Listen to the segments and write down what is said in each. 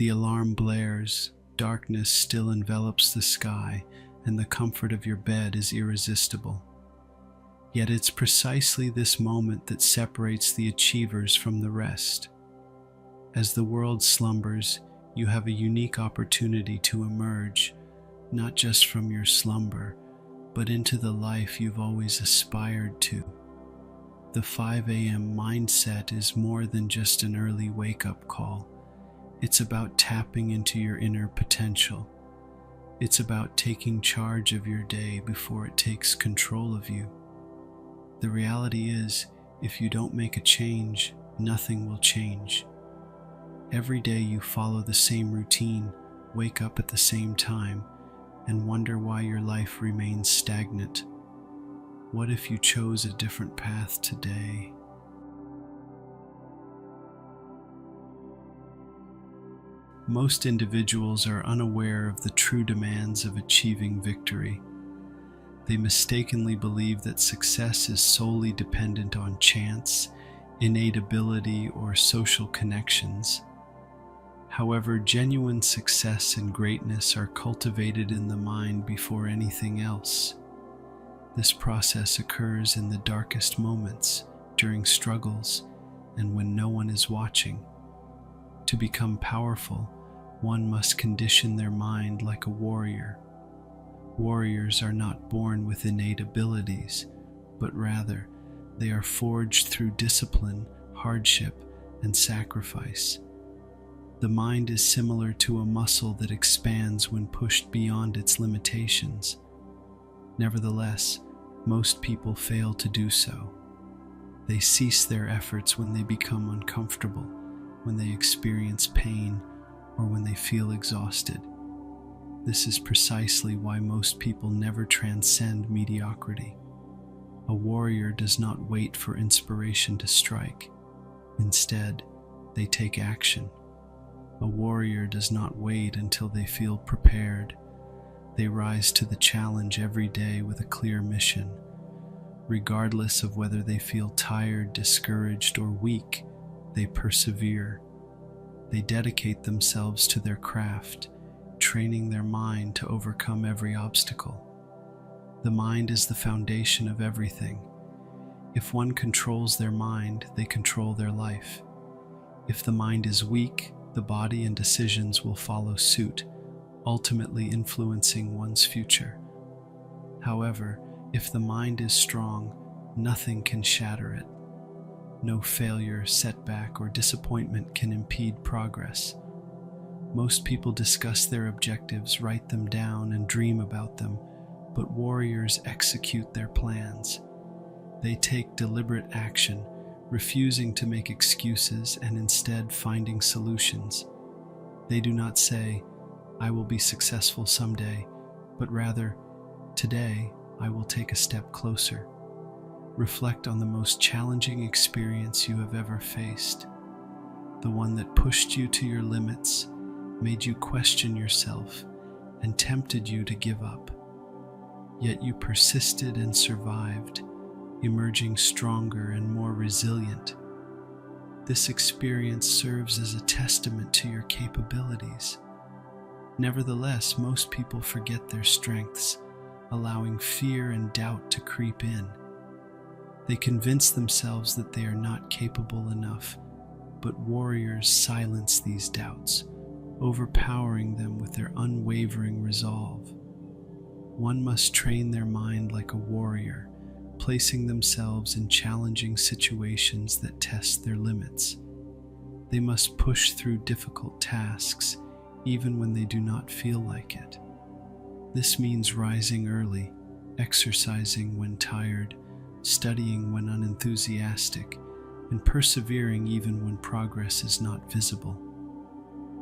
The alarm blares, darkness still envelops the sky, and the comfort of your bed is irresistible. Yet it's precisely this moment that separates the achievers from the rest. As the world slumbers, you have a unique opportunity to emerge, not just from your slumber, but into the life you've always aspired to. The 5 a.m. mindset is more than just an early wake-up call. It's about tapping into your inner potential. It's about taking charge of your day before it takes control of you. The reality is, if you don't make a change, nothing will change. Every day you follow the same routine, wake up at the same time, and wonder why your life remains stagnant. What if you chose a different path today? Most individuals are unaware of the true demands of achieving victory. They mistakenly believe that success is solely dependent on chance, innate ability, or social connections. However, genuine success and greatness are cultivated in the mind before anything else. This process occurs in the darkest moments, during struggles, and when no one is watching. To become powerful, one must condition their mind like a warrior. Warriors are not born with innate abilities, but rather, they are forged through discipline, hardship, and sacrifice. The mind is similar to a muscle that expands when pushed beyond its limitations. Nevertheless, most people fail to do so. They cease their efforts when they become uncomfortable, when they experience pain, or when they feel exhausted. This is precisely why most people never transcend mediocrity. A warrior does not wait for inspiration to strike. Instead, they take action. A warrior does not wait until they feel prepared. They rise to the challenge every day with a clear mission. Regardless of whether they feel tired, discouraged, or weak, they persevere. They dedicate themselves to their craft, training their mind to overcome every obstacle. The mind is the foundation of everything. If one controls their mind, they control their life. If the mind is weak, the body and decisions will follow suit, ultimately influencing one's future. However, if the mind is strong, nothing can shatter it. No failure, setback, or disappointment can impede progress. Most people discuss their objectives, write them down, and dream about them, but warriors execute their plans. They take deliberate action, refusing to make excuses and instead finding solutions. They do not say, "I will be successful someday," but rather, "Today, I will take a step closer." Reflect on the most challenging experience you have ever faced, the one that pushed you to your limits, made you question yourself, and tempted you to give up. Yet you persisted and survived, emerging stronger and more resilient. This experience serves as a testament to your capabilities. Nevertheless, most people forget their strengths, allowing fear and doubt to creep in. They convince themselves that they are not capable enough, but warriors silence these doubts, overpowering them with their unwavering resolve. One must train their mind like a warrior, placing themselves in challenging situations that test their limits. They must push through difficult tasks, even when they do not feel like it. This means rising early, exercising when tired, studying when unenthusiastic, and persevering even when progress is not visible.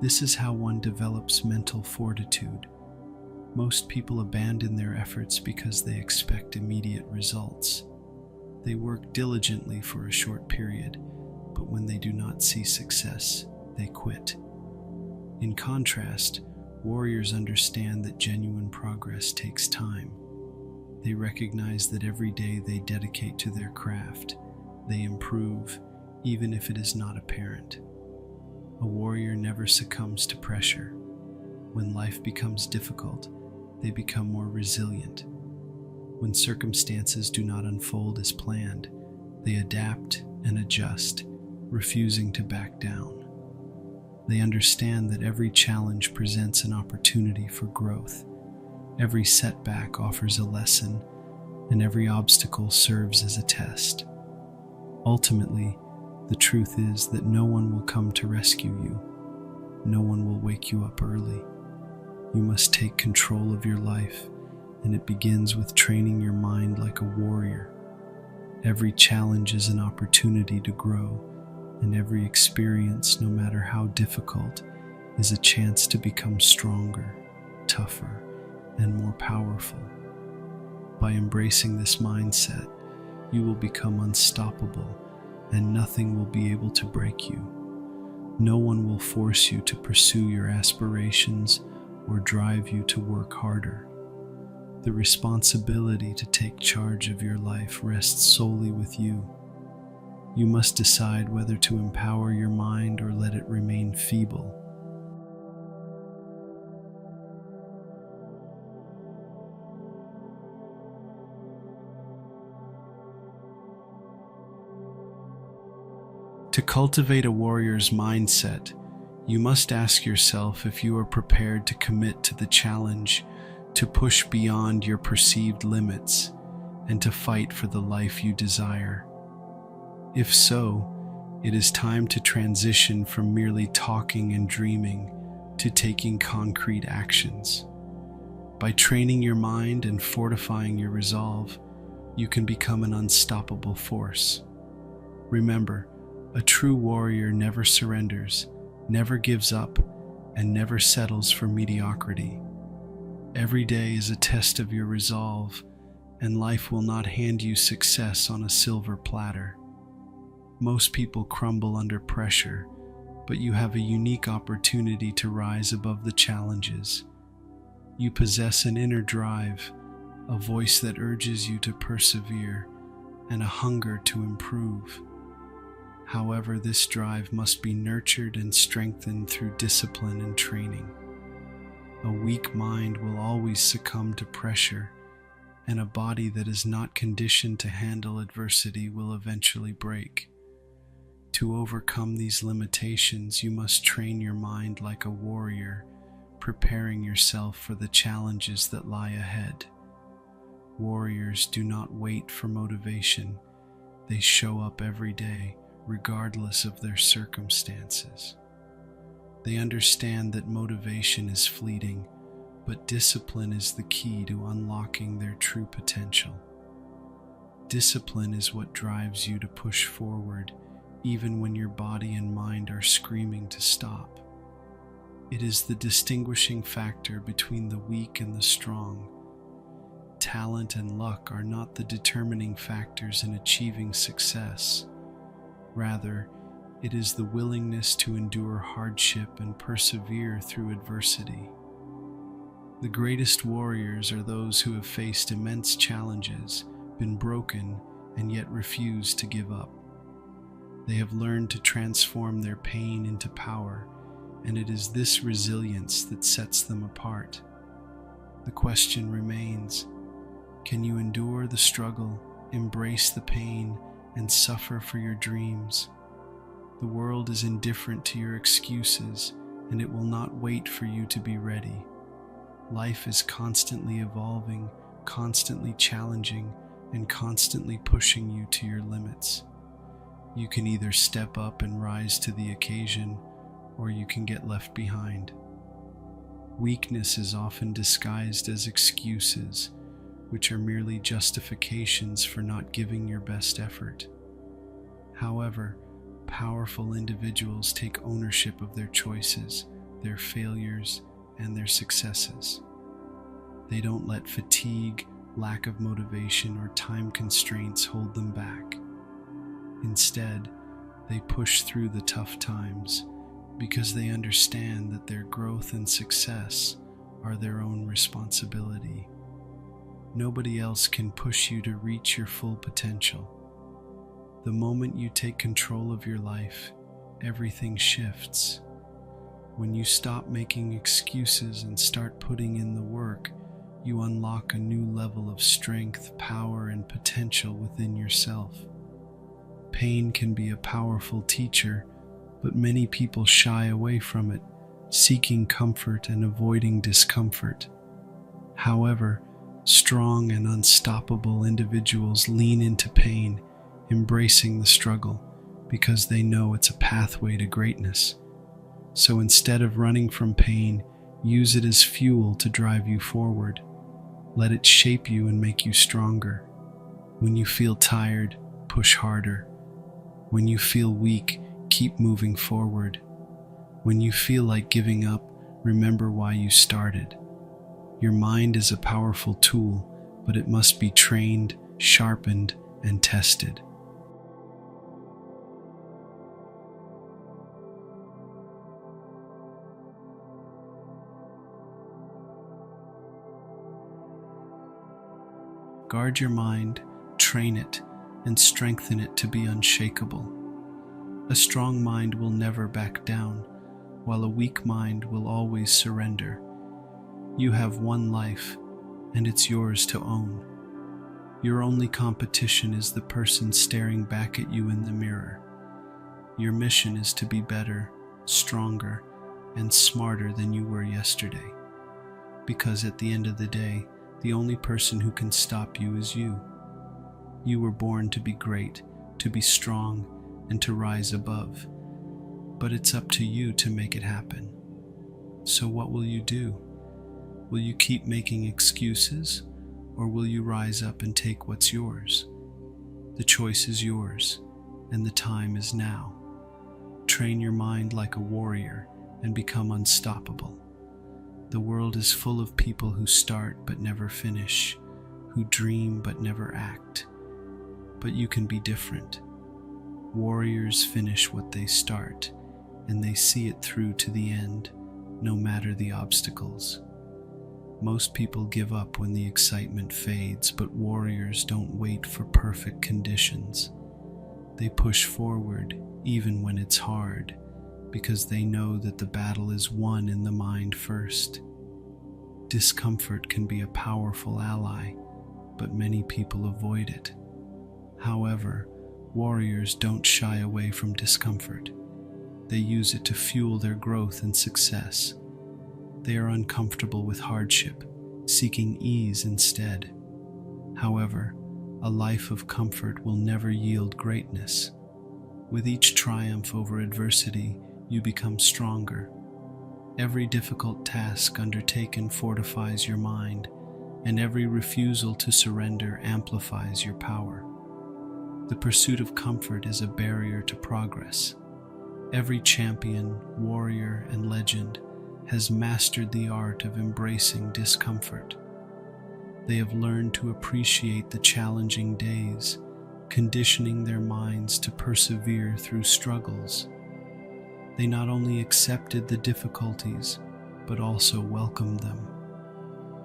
This is how one develops mental fortitude. Most people abandon their efforts because they expect immediate results. They work diligently for a short period, but when they do not see success, they quit. In contrast, warriors understand that genuine progress takes time. They recognize that every day they dedicate to their craft, they improve, even if it is not apparent. A warrior never succumbs to pressure. When life becomes difficult, they become more resilient. When circumstances do not unfold as planned, they adapt and adjust, refusing to back down. They understand that every challenge presents an opportunity for growth. Every setback offers a lesson, and every obstacle serves as a test. Ultimately, the truth is that no one will come to rescue you. No one will wake you up early. You must take control of your life, and it begins with training your mind like a warrior. Every challenge is an opportunity to grow, and every experience, no matter how difficult, is a chance to become stronger, tougher, and more powerful. By embracing this mindset, you will become unstoppable, and nothing will be able to break you. No one will force you to pursue your aspirations or drive you to work harder. The responsibility to take charge of your life rests solely with you. You must decide whether to empower your mind or let it remain feeble. To cultivate a warrior's mindset, you must ask yourself if you are prepared to commit to the challenge, to push beyond your perceived limits, and to fight for the life you desire. If so, it is time to transition from merely talking and dreaming to taking concrete actions. By training your mind and fortifying your resolve, you can become an unstoppable force. Remember, a true warrior never surrenders, never gives up, and never settles for mediocrity. Every day is a test of your resolve, and life will not hand you success on a silver platter. Most people crumble under pressure, but you have a unique opportunity to rise above the challenges. You possess an inner drive, a voice that urges you to persevere, and a hunger to improve. However, this drive must be nurtured and strengthened through discipline and training. A weak mind will always succumb to pressure, and a body that is not conditioned to handle adversity will eventually break. To overcome these limitations, you must train your mind like a warrior, preparing yourself for the challenges that lie ahead. Warriors do not wait for motivation. They show up every day, regardless of their circumstances. They understand that motivation is fleeting, but discipline is the key to unlocking their true potential. Discipline is what drives you to push forward, even when your body and mind are screaming to stop. It is the distinguishing factor between the weak and the strong. Talent and luck are not the determining factors in achieving success. Rather, it is the willingness to endure hardship and persevere through adversity. The greatest warriors are those who have faced immense challenges, been broken, and yet refused to give up. They have learned to transform their pain into power, and it is this resilience that sets them apart. The question remains, can you endure the struggle, embrace the pain, and suffer for your dreams? The world is indifferent to your excuses, and it will not wait for you to be ready. Life is constantly evolving, constantly challenging, and constantly pushing you to your limits. You can either step up and rise to the occasion, or you can get left behind. Weakness is often disguised as excuses, which are merely justifications for not giving your best effort. However, powerful individuals take ownership of their choices, their failures, and their successes. They don't let fatigue, lack of motivation, or time constraints hold them back. Instead, they push through the tough times because they understand that their growth and success are their own responsibility. Nobody else can push you to reach your full potential. The moment you take control of your life, everything shifts. When you stop making excuses and start putting in the work, you unlock a new level of strength, power, and potential within yourself. Pain can be a powerful teacher, but many people shy away from it, seeking comfort and avoiding discomfort. However, strong and unstoppable individuals lean into pain, embracing the struggle, because they know it's a pathway to greatness. So instead of running from pain, use it as fuel to drive you forward. Let it shape you and make you stronger. When you feel tired, push harder. When you feel weak, keep moving forward. When you feel like giving up, remember why you started. Your mind is a powerful tool, but it must be trained, sharpened, and tested. Guard your mind, train it, and strengthen it to be unshakable. A strong mind will never back down, while a weak mind will always surrender. You have one life, and it's yours to own. Your only competition is the person staring back at you in the mirror. Your mission is to be better, stronger, and smarter than you were yesterday. Because at the end of the day, the only person who can stop you is you. You were born to be great, to be strong, and to rise above. But it's up to you to make it happen. So what will you do? Will you keep making excuses, or will you rise up and take what's yours? The choice is yours, and the time is now. Train your mind like a warrior and become unstoppable. The world is full of people who start but never finish, who dream but never act. But you can be different. Warriors finish what they start, and they see it through to the end, no matter the obstacles. Most people give up when the excitement fades, but warriors don't wait for perfect conditions. They push forward even when it's hard, because they know that the battle is won in the mind first. Discomfort can be a powerful ally, but many people avoid it. However, warriors don't shy away from discomfort. They use it to fuel their growth and success. They are uncomfortable with hardship, seeking ease instead. However, a life of comfort will never yield greatness. With each triumph over adversity, you become stronger. Every difficult task undertaken fortifies your mind, and every refusal to surrender amplifies your power. The pursuit of comfort is a barrier to progress. Every champion, warrior, and legend has mastered the art of embracing discomfort. They have learned to appreciate the challenging days, conditioning their minds to persevere through struggles. They not only accepted the difficulties, but also welcomed them.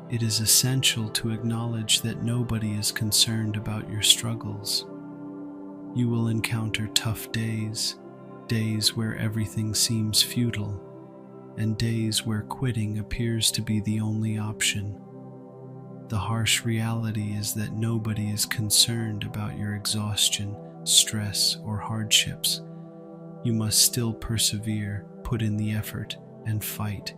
It is essential to acknowledge that nobody is concerned about your struggles. You will encounter tough days, days where everything seems futile, and days where quitting appears to be the only option. The harsh reality is that nobody is concerned about your exhaustion, stress, or hardships. You must still persevere, put in the effort, and fight.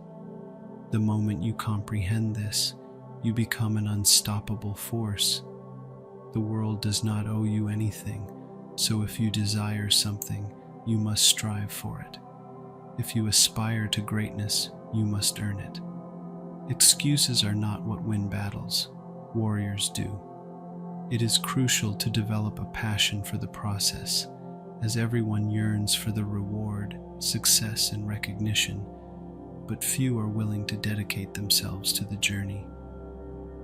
The moment you comprehend this, you become an unstoppable force. The world does not owe you anything, so if you desire something, you must strive for it. If you aspire to greatness, you must earn it. Excuses are not what win battles. Warriors do. It is crucial to develop a passion for the process, as everyone yearns for the reward, success, and recognition, but few are willing to dedicate themselves to the journey.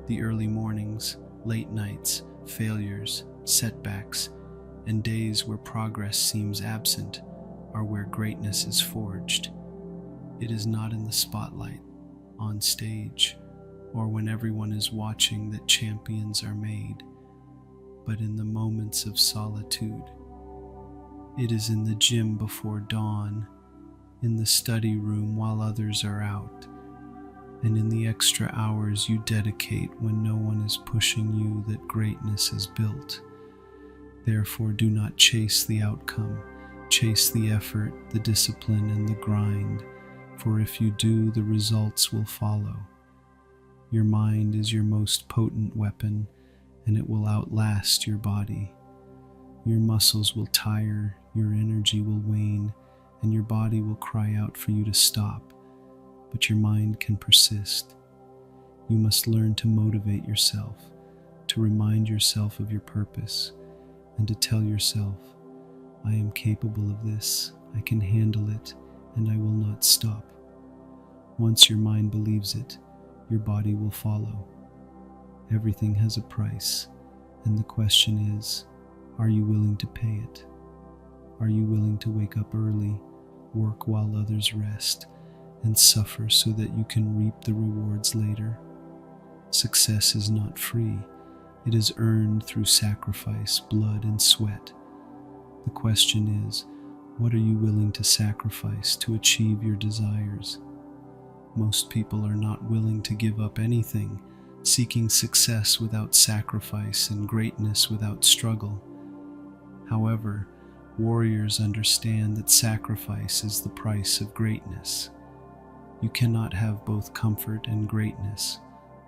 The early mornings, late nights, failures, setbacks, and days where progress seems absent are where greatness is forged. It is not in the spotlight, on stage, or when everyone is watching that champions are made, but in the moments of solitude. It is in the gym before dawn, in the study room while others are out, and in the extra hours you dedicate when no one is pushing you that greatness is built. Therefore, do not chase the outcome. Chase the effort, the discipline, and the grind, for if you do, the results will follow. Your mind is your most potent weapon, and it will outlast your body. Your muscles will tire, your energy will wane, and your body will cry out for you to stop, but your mind can persist. You must learn to motivate yourself, to remind yourself of your purpose, and to tell yourself, I am capable of this, I can handle it, and I will not stop. Once your mind believes it, your body will follow. Everything has a price, and the question is, are you willing to pay it? Are you willing to wake up early, work while others rest, and suffer so that you can reap the rewards later? Success is not free. It is earned through sacrifice, blood, and sweat. The question is, what are you willing to sacrifice to achieve your desires? Most people are not willing to give up anything, seeking success without sacrifice and greatness without struggle. However, warriors understand that sacrifice is the price of greatness. You cannot have both comfort and greatness,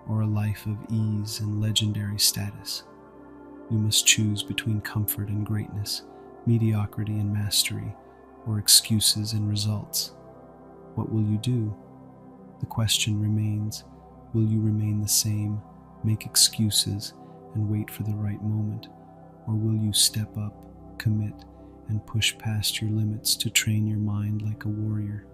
or a life of ease and legendary status. You must choose between comfort and greatness, mediocrity and mastery, or excuses and results. What will you do? The question remains, will you remain the same, make excuses, and wait for the right moment? Or will you step up, commit, and push past your limits to train your mind like a warrior?